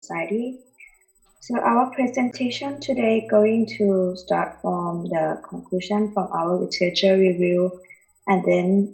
society. So our presentation today going to start from the conclusion from our literature review and then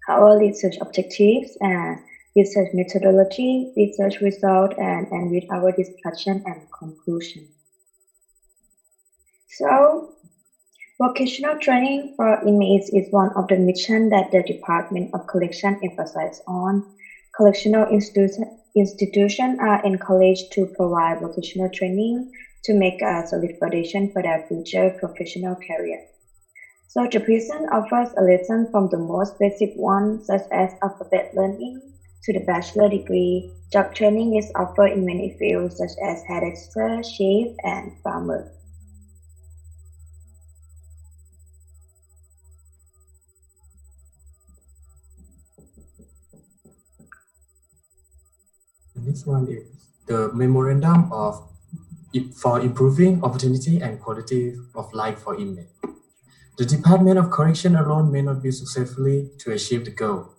our research objectives and research methodology, research result, and with our discussion and conclusion. So vocational training for inmates is one of the missions that the Department of Correction emphasizes on. Correctional institutions are encouraged to provide vocational training to make a solid foundation for their future professional career. So the prison offers a lesson from the most basic ones, such as alphabet learning, to the bachelor degree. Job training is offered in many fields, such as hairdresser, chef, and farmer. The next one is the memorandum for improving opportunity and quality of life for inmates. The Department of Correction alone may not be successfully to achieve the goal.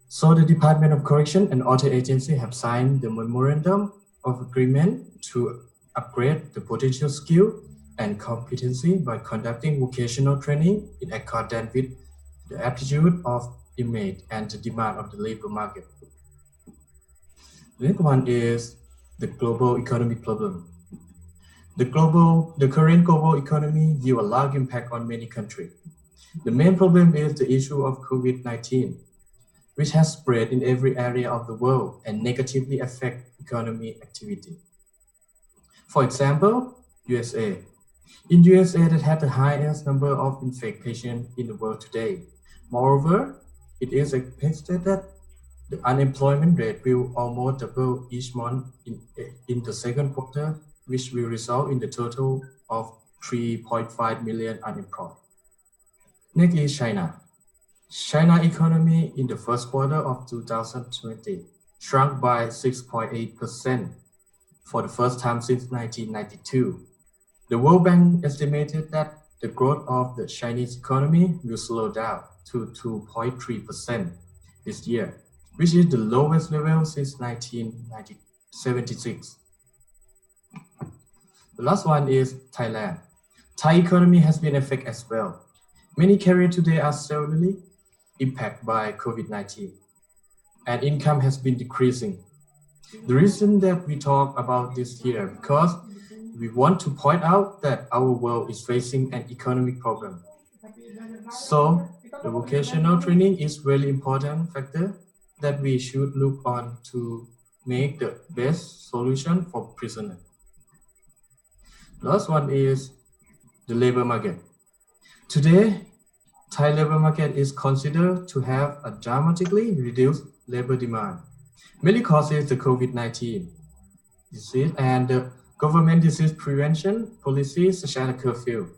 So the Department of Correction and other agencies have signed the memorandum of agreement to upgrade the potential skill and competency by conducting vocational training in accordance with the aptitude of inmate and the demand of the labor market. The next one is the global economic problem. The current global economy yield a large impact on many countries. The main problem is the issue of COVID-19, which has spread in every area of the world and negatively affect economic activity. For example, USA. In USA, that had the highest number of infected patients in the world today. Moreover, it is expected that the unemployment rate will almost double each month in the second quarter, which will result in the total of 3.5 million unemployed. Next is China. China economy in the first quarter of 2020 shrunk by 6.8% for the first time since 1992. The World Bank estimated that the growth of the Chinese economy will slow down to 2.3% this year, which is the lowest level since 1976. The last one is Thailand. Thai economy has been affected as well. Many careers today are severely impacted by COVID-19, and income has been decreasing. The reason that we talk about this here because we want to point out that our world is facing an economic problem. So the vocational training is really important factor that we should look on to make the best solution for prisoners. Last one is the labor market. Today, Thai labor market is considered to have a dramatically reduced labor demand, mainly causes the COVID-19 disease and the government disease prevention policies such as a curfew.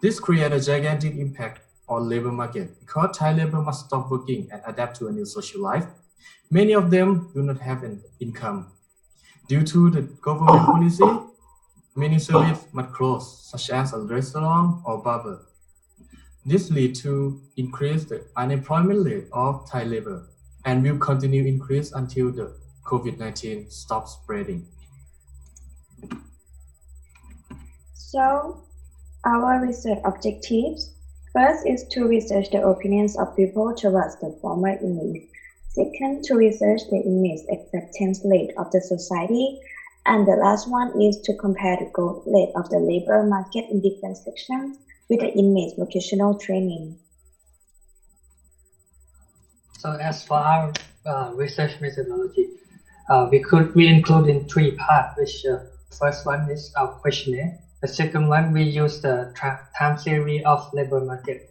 This creates a gigantic impact on labor market because Thai labor must stop working and adapt to a new social life. Many of them do not have an income. Due to the government policy, many services must close, such as a restaurant or barber. This leads to increase the unemployment rate of Thai labor and will continue increase until the COVID-19 stops spreading. So our research objectives first is to research the opinions of people towards the former inmates. Second, to research the inmates' acceptance rate of the society. And the last one is to compare the growth rate of the labor market in different sections with the inmates' vocational training. So as for our research methodology, we include in three parts, which first one is our questionnaire. The second one, we use the time series of labor market,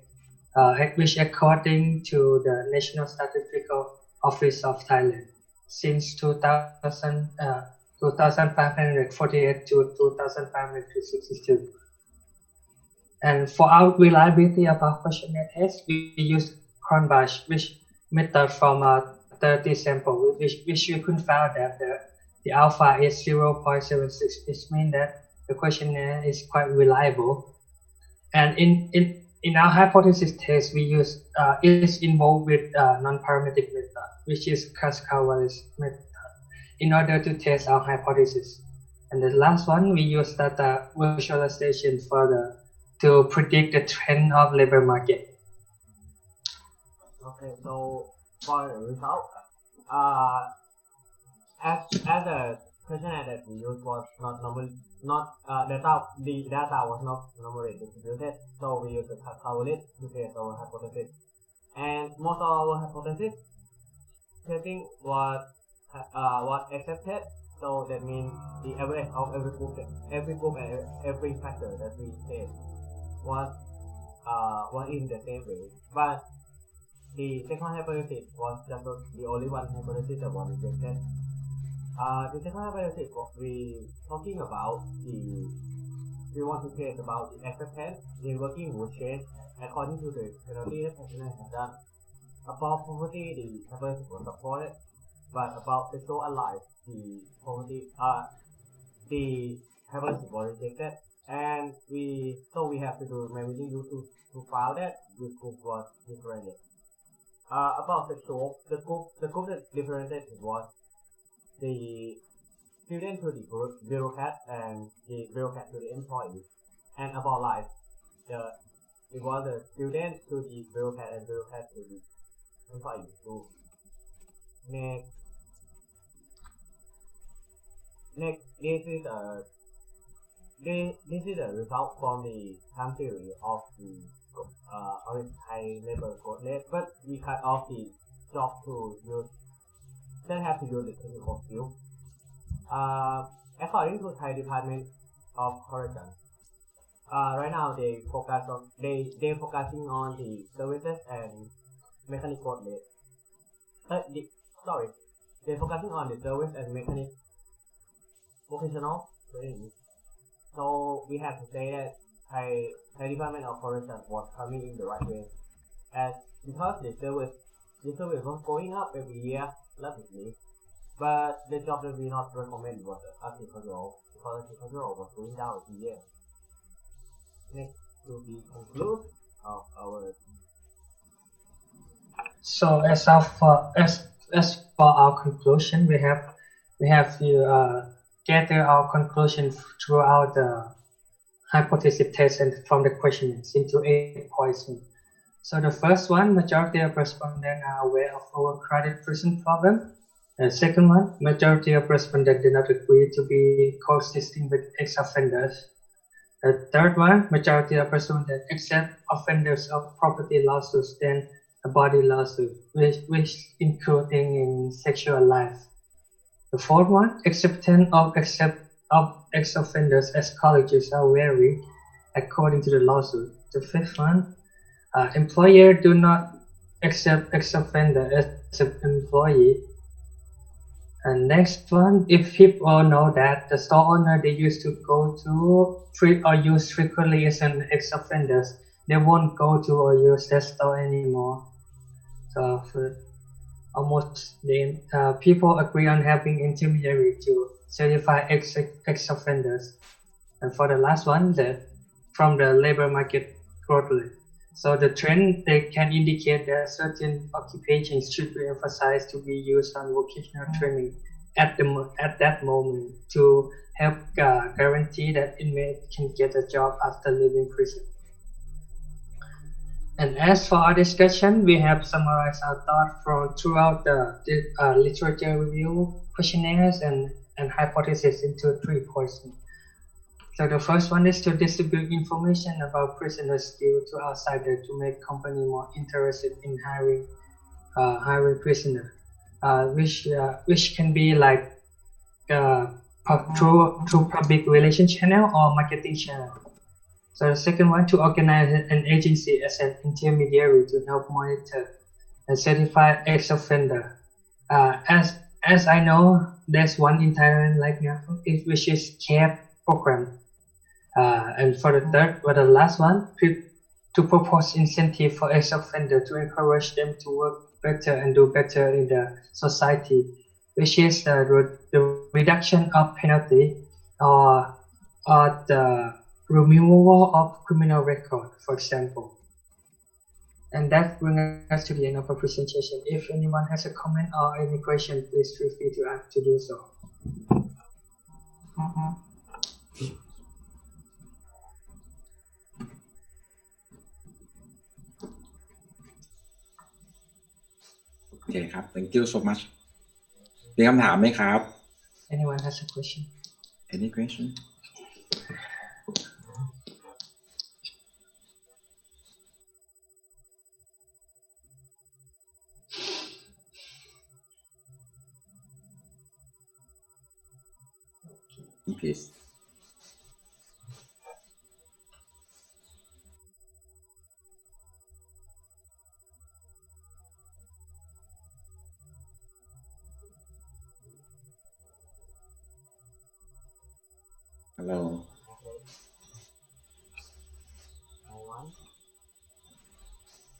which according to the National Statistical Office of Thailand, since 2548 to 2562. And for our reliability of our questionnaire test, we use Cronbach, which method from 30 samples, which we could find that the alpha is 0.76. This means that the questionnaire is quite reliable. And in our hypothesis test, we use is involved with non-parametric method, which is classical values method. in order to test our hypothesis. And the last one, we use data visualization to predict the trend of labor market. Okay, so for the result, as the questionnaire that we used was not normal, the data was not normally distributed, so we used a calculate to test our hypothesis. And most of our hypothesis testing was accepted. So that means the average of every group and every factor that we test was in the same way. But the second hypothesis was just the only one hypothesis that was rejected. The second hypothesis we talking about we want to test about the acceptance in working would change according to the penalty that questionnaire has done. About poverty, the hypothesis was supported, but about the show alive, the hypothesis was rejected, and we have to do many things to file that which group was differentiated. About the show, the group that differentiated was the student to the bureaucrat and the bureaucrat to the employee. And about life, it was the student to the bureaucrat and bureaucrat to the employee. So next, this is a result from the time theory of the high labor code rate, but we cut off the job to use. Then have to use the technical skill. According to Thai Department of Correction, right now they focusing on the services and mechanic code rate. They're focusing on the service and mechanic vocational training. So we have to say that Thai Department of Correction was coming in the right way, as because the service was going up every year rapidly, but the job that we not recommend was agricultural, because agricultural was going down every year. Next to be conclude of our. So as for our conclusion, we have to gather our conclusion throughout the hypothesis test and from the questions into 8 points. So the first one, majority of respondents are aware of overcrowded prison problem. The second one, majority of respondents do not agree to be coexisting with ex-offenders. The third one, majority of respondents accept offenders of property lawsuits than a body lawsuit, which including in sexual life. The fourth one, acceptance of ex-offenders as colleges are vary according to the lawsuit. The fifth one, employer do not accept ex-offender as an employee. And next one, if people know that the store owner they used to go to or use frequently as an ex-offenders, they won't go to or use that store anymore. So for almost people agree on having intermediary to certify ex-offenders. And for the last one, from the labor market growth rate. So the trend they can indicate that certain occupations should be emphasized to be used on vocational training at that moment to help guarantee that inmates can get a job after leaving prison. And as for our discussion, we have summarized our thoughts throughout the literature review, questionnaires, and hypotheses into 3 points. So the first one is to distribute information about prisoner skill to outsiders to make company more interested in hiring prisoner, which can be like through public relation channel or marketing channel. So the second one, to organize an agency as an intermediary to help monitor and certify ex-offender. As I know, there's one in Thailand like now, which is CARE program. And for the last one, to propose incentive for ex-offender to encourage them to work better and do better in the society, which is the reduction of penalty or the removal of criminal record, for example. And that brings us to the end of our presentation. If anyone has a comment or any question, please feel free to do so. โอเคครับ thank you so much มีคำถามไหมครับ Anyone has a question? any question please hello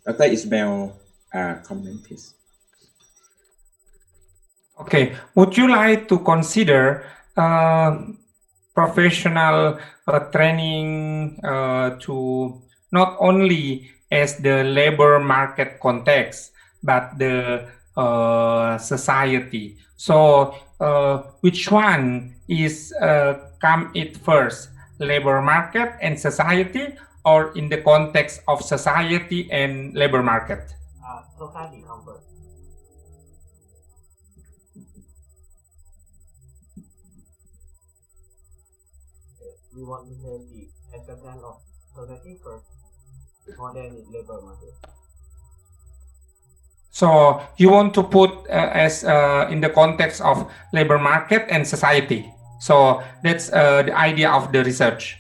Dr. Ismail comment please Okay, would you like to consider professional training to not only as the labor market context, but the society? So, which one is come it first, labor market and society, or in the context of society and labor market? Society come first. We want to have the acceptance of society first, more than the labor market. So you want to put as in the context of labor market and society. So that's the idea of the research.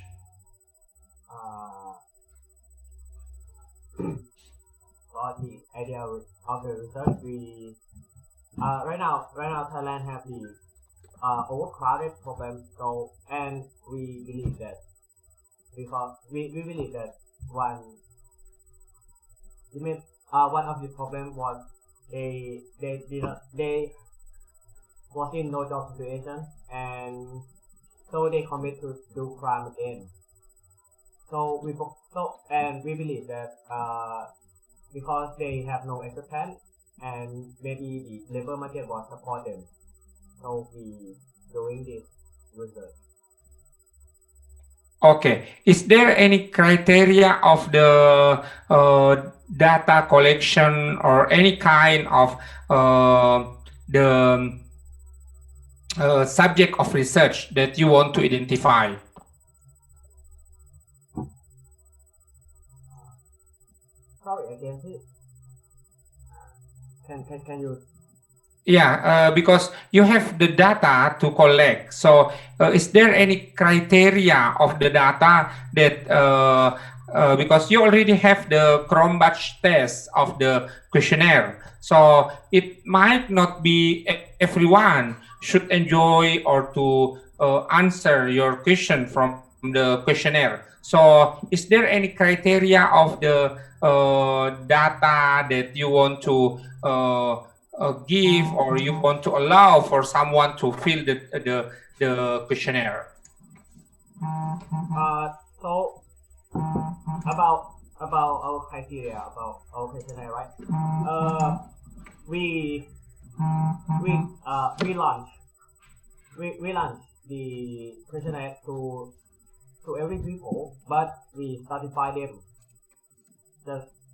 For the idea of the research, we right now Thailand have the overcrowded problem. So and we believe that because we believe that one of the problem was they was in no job situation, and so they commit to do crime again. So we believe that because they have no acceptance and maybe the labor market will support them. So we doing this research. Okay, is there any criteria of the data collection or any kind of the subject of research that you want to identify? Sorry, again, please. Can you? Yeah, because you have the data to collect. So, is there any criteria of the data that because you already have the Cronbach test of the questionnaire, so it might not be everyone should enjoy or to answer your question from the questionnaire. So, is there any criteria of the data that you want to give, or you want to allow for someone to fill the questionnaire? So about our criteria, about our questionnaire, right? We launch the questionnaire to every people, but we certify them.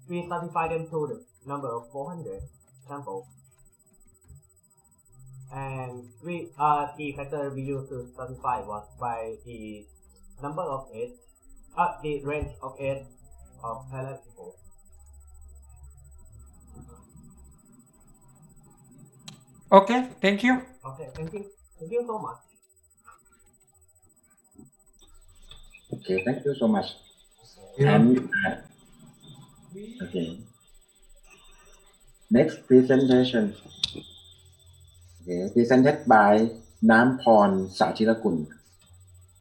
We certify them to the number of 400 samples. And the factor we used to certify was by the number of age, the range of age of Thailand people. Okay, thank you. Okay, thank you so much. okay thank you so much Yeah. and okay next presentation okay presented by น้ำพร สาธิรกุล